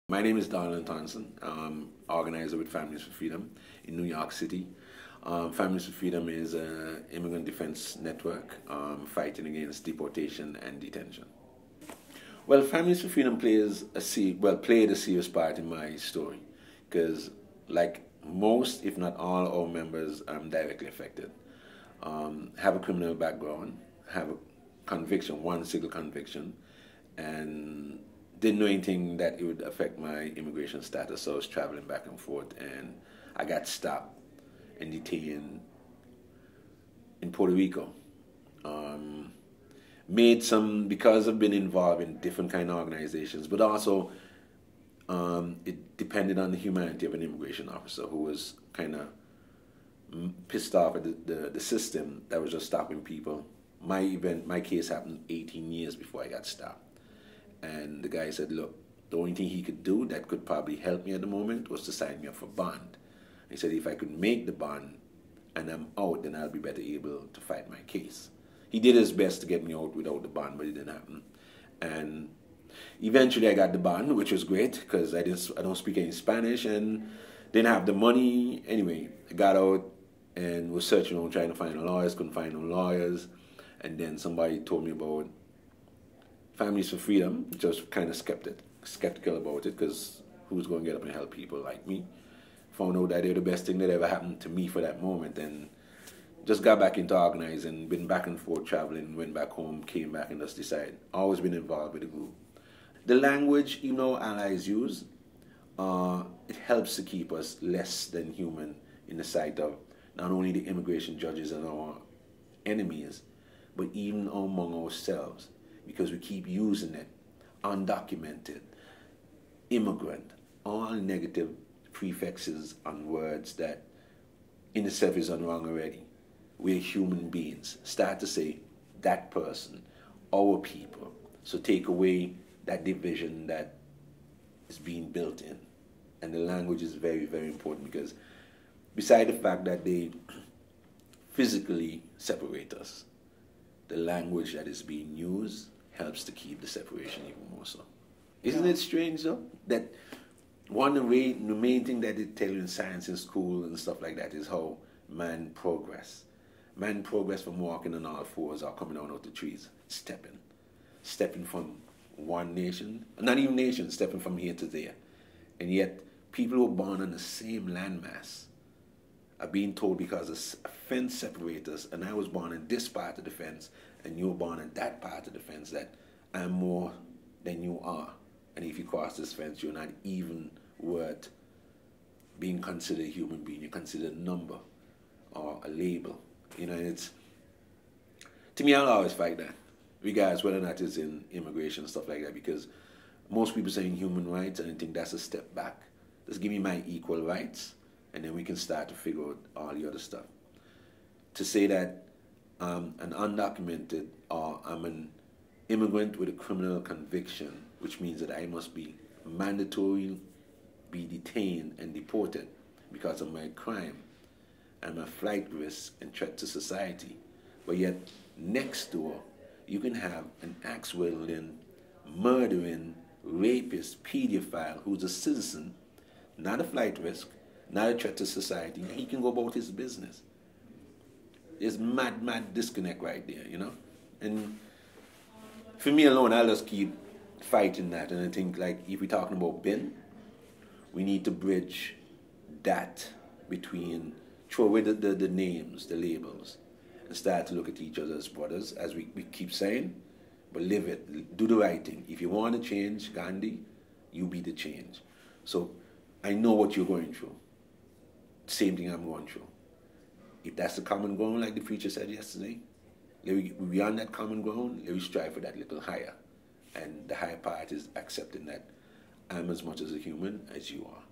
My name is Anthonyson. I'm organizer with Families for Freedom in New York City. Families for Freedom is an immigrant defense network fighting against deportation and detention. Well, Families for Freedom played a serious part in my story because, like most, if not all, our members, I'm directly affected. Have a criminal background, have a conviction, one single conviction, and didn't know anything that it would affect my immigration status, so I was traveling back and forth, and I got stopped and detained in Puerto Rico. Because I've been involved in different kind of organizations, but also it depended on the humanity of an immigration officer who was kind of pissed off at the system that was just stopping people. My case happened 18 years before I got stopped. And the guy said, look, the only thing he could do that could probably help me at the moment was to sign me up for bond. He said if I could make the bond and I'm out, then I'll be better able to fight my case. He did his best to get me out without the bond, but it didn't happen. And eventually I got the bond, which was great because I don't speak any Spanish and didn't have the money. Anyway, I got out and was searching around trying to find lawyers, couldn't find no lawyers. And then somebody told me about Families for Freedom, just kind of skeptical about it because who's going to get up and help people like me? Found out that they were the best thing that ever happened to me for that moment, and just got back into organizing, been back and forth traveling, went back home, came back and just decided. Always been involved with the group. The language, allies use, it helps to keep us less than human in the sight of not only the immigration judges and our enemies, but even among ourselves. Because we keep using it, undocumented, immigrant, all negative prefixes on words that in itself is wrong already. We're human beings. Start to say that person, our people. So take away that division that is being built in. And the language is very, very important because beside the fact that they physically separate us, the language that is being used helps to keep the separation even more so. Isn't it strange though? That the main thing that they tell you in science in school and stuff like that is how man progress. Man progress from walking on all fours or coming down out the trees, stepping. Stepping from one nation, not even nation, stepping from here to there. And yet people who are born on the same landmass are being told because a fence separates us, and I was born in this part of the fence, and you were born in that part of the fence, that I'm more than you are. And if you cross this fence, you're not even worth being considered a human being. You're considered a number or a label. To me, I'll always fight that, regardless whether or not it's in immigration and stuff like that, because most people saying human rights, and I think that's a step back. Just give me my equal rights, and then we can start to figure out all the other stuff. To say that I'm an undocumented or I'm an immigrant with a criminal conviction, which means that I must be mandatory, be detained and deported because of my crime. I'm a flight risk and threat to society. But yet, next door, you can have an axe-wielding, murdering, rapist, pedophile who's a citizen, not a flight risk, not a threat to society. He can go about his business. There's mad disconnect right there, And for me alone, I'll just keep fighting that. And I think, like, if we're talking about Ben, we need to bridge that between, throw away the names, the labels, and start to look at each other as brothers, as we keep saying, but live it, do the right thing. If you want to change, Gandhi, you be the change. So I know what you're going through. Same thing I'm going through. If that's the common ground, like the preacher said yesterday, beyond that common ground, let me strive for that little higher. And the higher part is accepting that I'm as much as a human as you are.